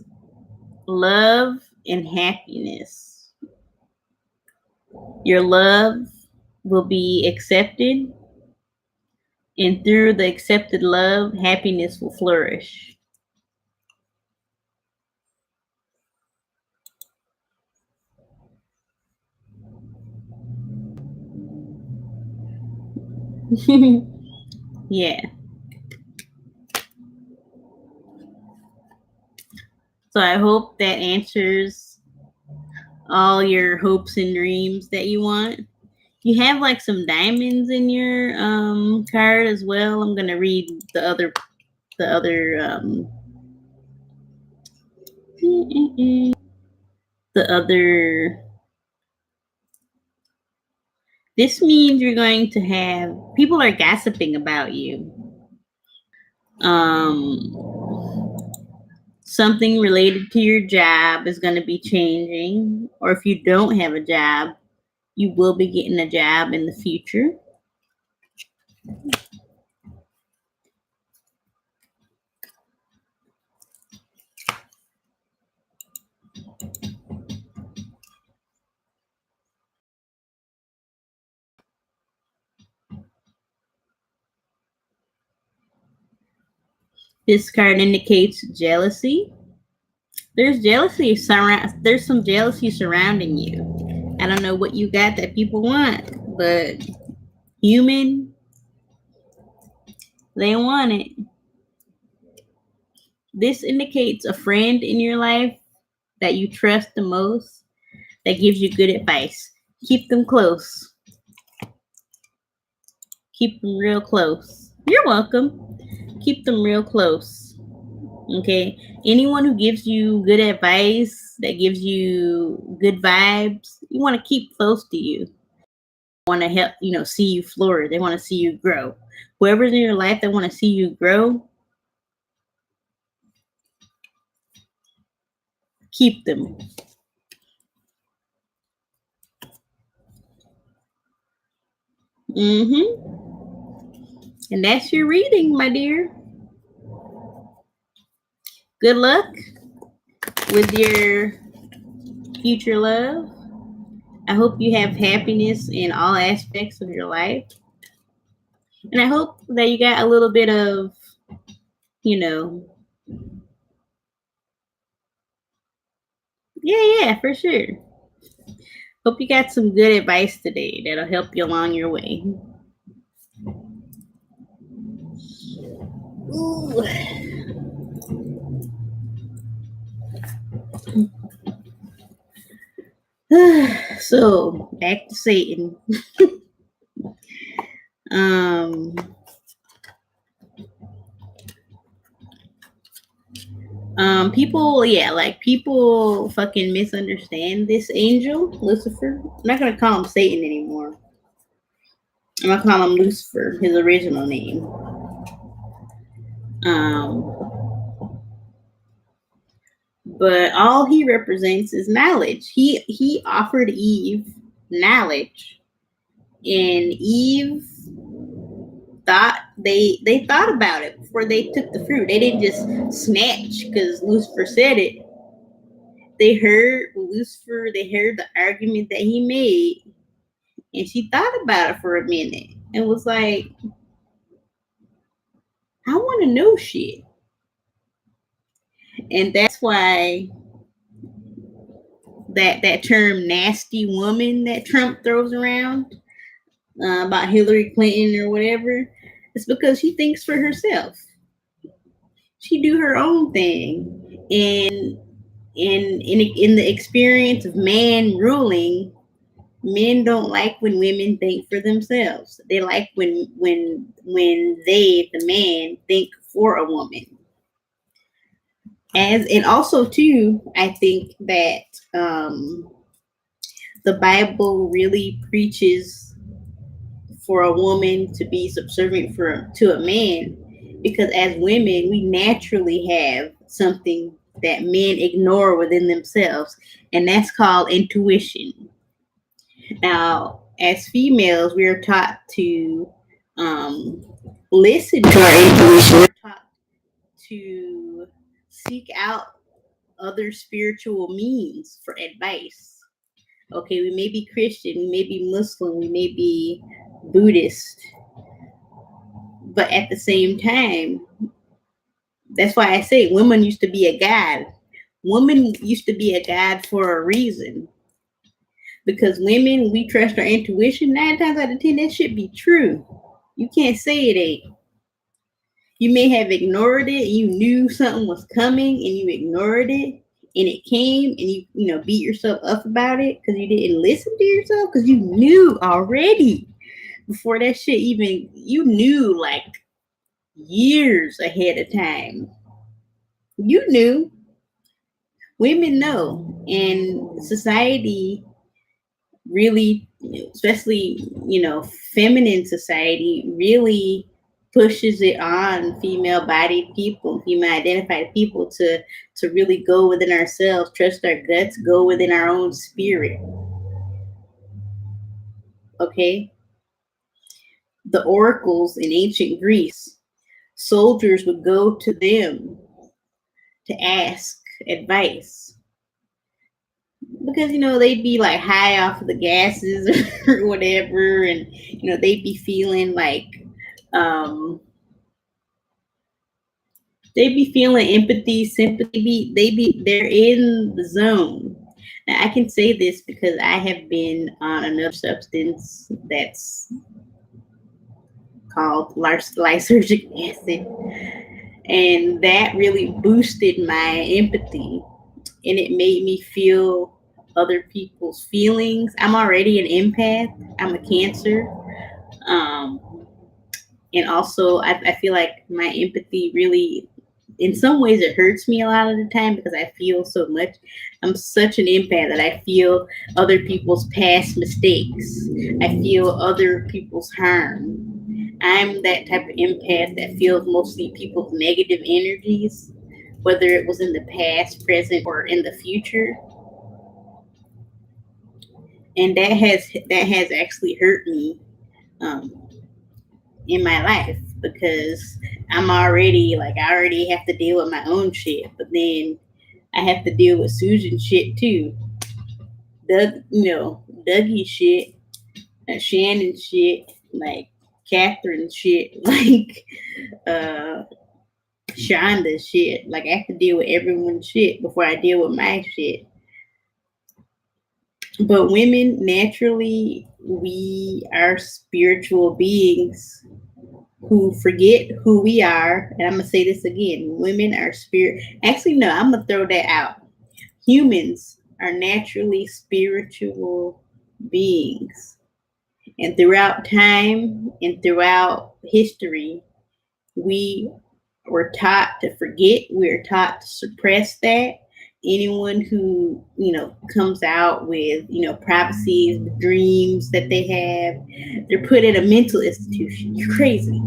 love and happiness. Your love will be accepted, and through the accepted love, happiness will flourish. Yeah. So I hope that answers all your hopes and dreams that you want. You have like some diamonds in your card as well. I'm gonna read the other this means you're going to have people are gossiping about you. Something related to your job is going to be changing, or if you don't have a job, you will be getting a job in the future. This card indicates jealousy. There's some jealousy surrounding you. I don't know what you got that people want, but human, they want it. This indicates a friend in your life that you trust the most, that gives you good advice. Keep them close. Keep them real close. You're welcome. Keep them real close. Okay? Anyone who gives you good advice, that gives you good vibes, you want to keep close to you. Want to help, see you flourish. They want to see you grow. Whoever's in your life that want to see you grow, keep them. And that's your reading, my dear. Good luck with your future love. I hope you have happiness in all aspects of your life. And I hope that you got a little bit of, yeah, for sure. Hope you got some good advice today that'll help you along your way. Ooh. So, back to Satan. People fucking misunderstand this angel, Lucifer. I'm not gonna call him Satan anymore. I'm gonna call him Lucifer, his original name. But all he represents is knowledge. He offered Eve knowledge, and Eve thought they thought about it before they took the fruit. They didn't just snatch because Lucifer said it. They heard Lucifer. They heard the argument that he made, and she thought about it for a minute and was like, "I want to know shit." And that's why that term "nasty woman" that Trump throws around about Hillary Clinton or whatever, it's because she thinks for herself. She do her own thing, and in the experience of man ruling, men don't like when women think for themselves. They like when they, the man, think for a woman. And also too, I think that the Bible really preaches for a woman to be subservient to a man, because as women, we naturally have something that men ignore within themselves, and that's called intuition. Now, as females, we are taught to listen to our intuition. We're taught to seek out other spiritual means for advice. Okay, we may be Christian, we may be Muslim, we may be Buddhist, but at the same time, that's why I say women used to be a god. Women used to be a god for a reason. Because women, we trust our intuition. 9 times out of 10, that should be true. You can't say it ain't. You may have ignored it. You knew something was coming and you ignored it, and it came, and you beat yourself up about it because you didn't listen to yourself, because you knew already before that shit even, you knew like years ahead of time. You knew. Women know. And society really, especially, feminine society, really pushes it on female-bodied people, female-identified people to really go within ourselves, trust our guts, go within our own spirit. Okay? The oracles in ancient Greece, soldiers would go to them to ask advice, because they'd be like high off of the gases or whatever, and they'd be feeling like they'd be feeling empathy, sympathy. They're in the zone. Now, I can say this because I have been on another substance that's called lysergic acid, and that really boosted my empathy, and it made me feel other people's feelings. I'm already an empath. I'm a Cancer. And also, I feel like my empathy really, in some ways, it hurts me a lot of the time because I feel so much. I'm such an empath that I feel other people's past mistakes. I feel other people's harm. I'm that type of empath that feels mostly people's negative energies, whether it was in the past, present, or in the future. And that has actually hurt me in my life, because I'm already I already have to deal with my own shit, but then I have to deal with Susan shit too. Dougie shit, Shannon shit, like Catherine shit, like Shonda shit. Like, I have to deal with everyone's shit before I deal with my shit. But women, naturally, we are spiritual beings who forget who we are. And I'm going to say this again. Women are spirit. Actually, no, I'm going to throw that out. Humans are naturally spiritual beings. And throughout time and throughout history, we were taught to forget. We're taught to suppress that. Anyone who, comes out with, prophecies, dreams that they have, they're put in a mental institution. You're crazy.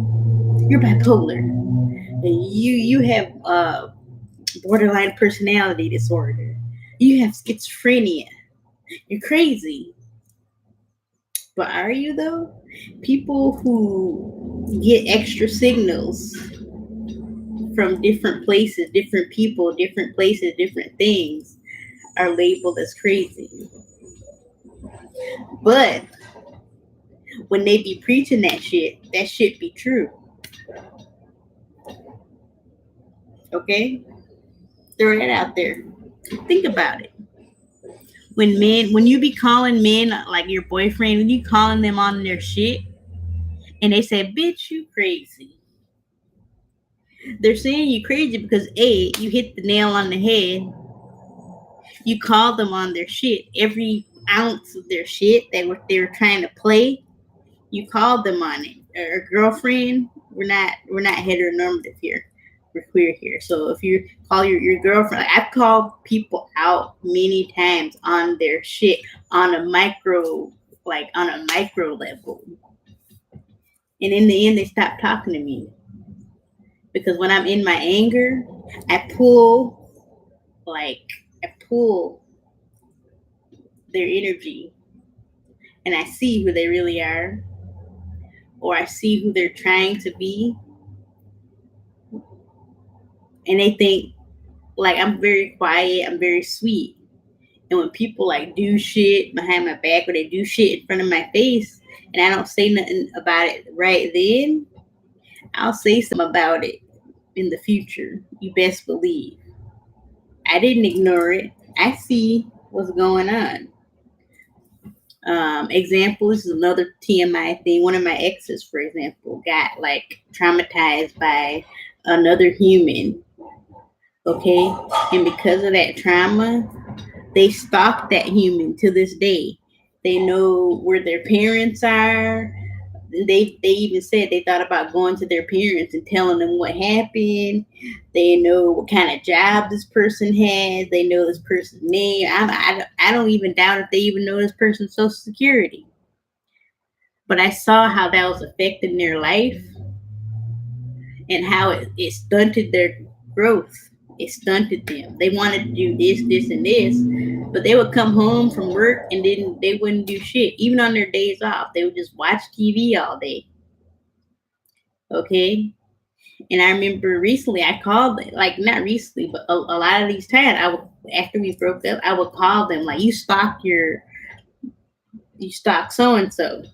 You're bipolar. You have borderline personality disorder. You have schizophrenia. You're crazy. But are you though? People who get extra signals from different places, different people, different places, different things are labeled as crazy. But when they be preaching that shit be true. Okay? Throw that out there. Think about it. When you be calling men like your boyfriend, when you calling them on their shit, and they say, bitch, you crazy. They're saying you crazy because A, you hit the nail on the head. You call them on their shit. Every ounce of their shit that they were trying to play, you called them on it. Or girlfriend, we're not heteronormative here. We're queer here. So if you call your girlfriend, like I've called people out many times on their shit on a micro level. And in the end they stop talking to me. Because when I'm in my anger, I pull their energy and I see who they really are, or I see who they're trying to be. And they think like I'm very quiet, I'm very sweet. And when people like do shit behind my back or they do shit in front of my face and I don't say nothing about it right then, I'll say something about it in the future. You best believe. I didn't ignore it. I see what's going on. Example, this is another TMI thing. One of my exes, for example, got like traumatized by another human. Okay. And because of that trauma, they stalk that human to this day. They know where their parents are. They even said they thought about going to their parents and telling them what happened. They know what kind of job this person has. They know this person's name. I don't even doubt if they even know this person's social security. But I saw how that was affecting their life and how it stunted their growth. It stunted them. They wanted to do this, this, and this, but they would come home from work and they wouldn't do shit. Even on their days off, they would just watch TV all day. Okay. And I remember recently I called them, like not recently, but a lot of these times after we broke up, I would call them like, you stalk so and so.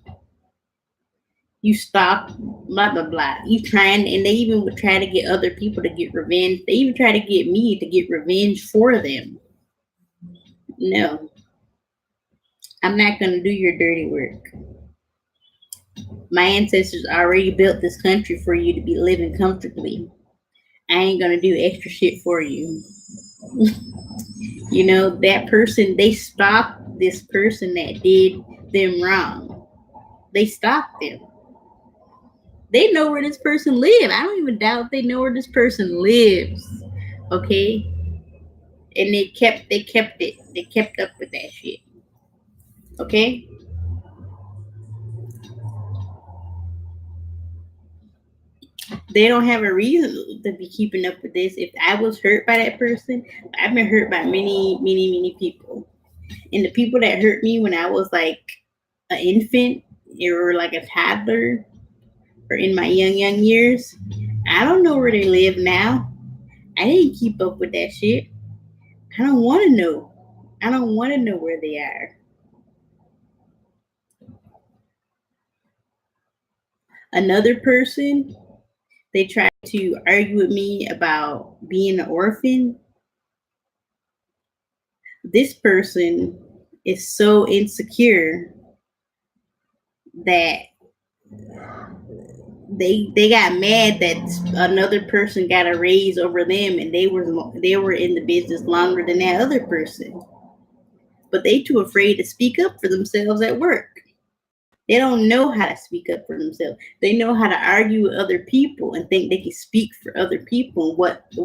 You stalk blah blah blah. You trying, and they even would try to get other people to get revenge. They even try to get me to get revenge for them. No, I'm not gonna do your dirty work. My ancestors already built this country for you to be living comfortably. I ain't gonna do extra shit for you. That person, they stalked this person that did them wrong. They stalked them. They know where this person lives. I don't even doubt they know where this person lives. Okay? And they kept it. They kept up with that shit. Okay? They don't have a reason to be keeping up with this. If I was hurt by that person, I've been hurt by many, many, many people. And the people that hurt me when I was like an infant or like a toddler or in my young years, I don't know where they live now. I didn't keep up with that shit. I don't want to know. I don't want to know where they are. Another person, they tried to argue with me about being an orphan. This person is so insecure that they got mad that another person got a raise over them, and they were in the business longer than that other person. But they too afraid to speak up for themselves at work. They don't know how to speak up for themselves. They know how to argue with other people and think they can speak for other people and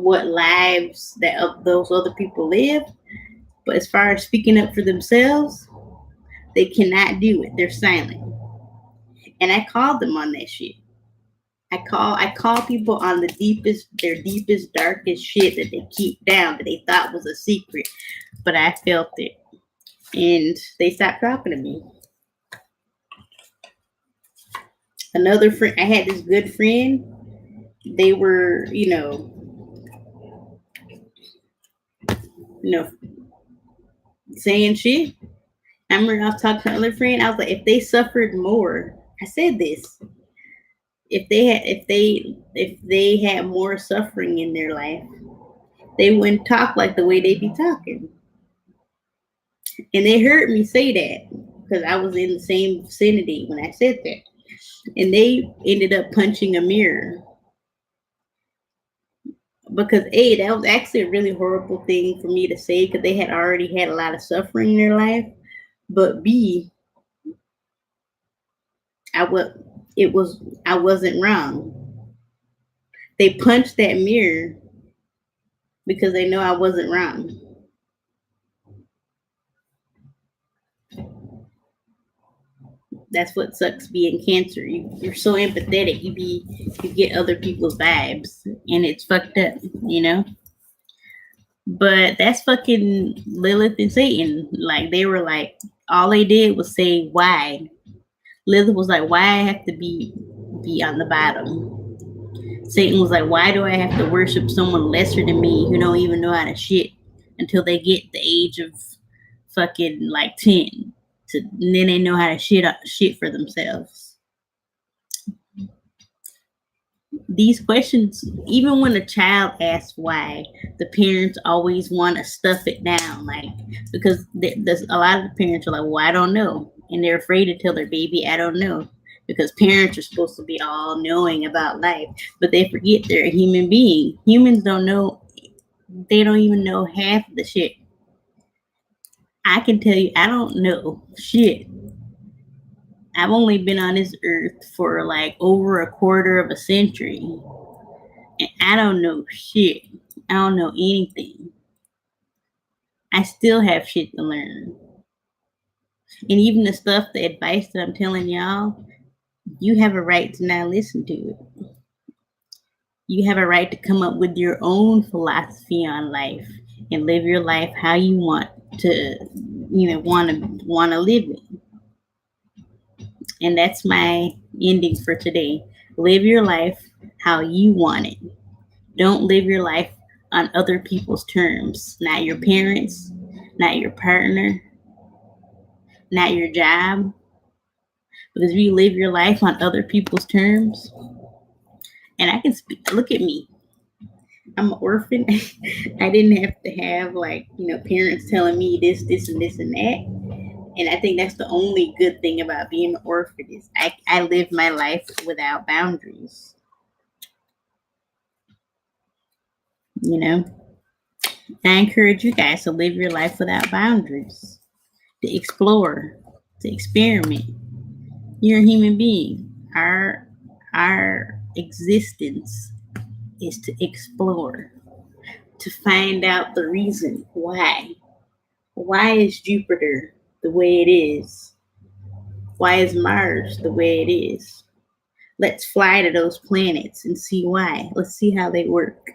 what lives that those other people live. But as far as speaking up for themselves, they cannot do it. They're silent. And I called them on that shit. I call people on their deepest, darkest shit that they keep down that they thought was a secret. But I felt it. And they stopped talking to me. Another friend, I had this good friend. They were, saying shit. I remember I was talking to another friend. I was like, if they suffered more, I said this. If they had more suffering in their life, they wouldn't talk like the way they be talking. And they heard me say that because I was in the same vicinity when I said that. And they ended up punching a mirror. Because A, that was actually a really horrible thing for me to say because they had already had a lot of suffering in their life. But B, I wasn't wrong. They punched that mirror because they know I wasn't wrong. That's what sucks being Cancer. You're so empathetic. You get other people's vibes, and it's fucked up, But that's fucking Lilith and Satan. Like they were like, all they did was say why. Lilith was like, why I have to be on the bottom. Satan was like, why do I have to worship someone lesser than me who don't even know how to shit until they get the age of fucking like 10? And then they know how to shit for themselves. These questions, even when a child asks why, the parents always want to stuff it down, like because there's a lot of the parents are like, well, I don't know, and they're afraid to tell their baby, I don't know, because parents are supposed to be all knowing about life, but they forget they're a human being. Humans don't know; they don't even know half of the shit. I can tell you, I don't know shit. I've only been on this earth for like over a quarter of a century. And I don't know shit. I don't know anything. I still have shit to learn. And even the stuff, the advice that I'm telling y'all, you have a right to not listen to it. You have a right to come up with your own philosophy on life and live your life how you want to, want to live it. And that's my ending for today. Live your life how you want it. Don't live your life on other people's terms. Not your parents, not your partner, not your job. Because if you live your life on other people's terms, and I can speak, look at me. I'm an orphan. I didn't have to have parents telling me this, and this, and that. And I think that's the only good thing about being an orphan is I live my life without boundaries. I encourage you guys to live your life without boundaries, to explore, to experiment. You're a human being. Our existence is to explore, to find out the reason why. Why is Jupiter the way it is? Why is Mars the way it is? Let's fly to those planets and see why. Let's see how they work.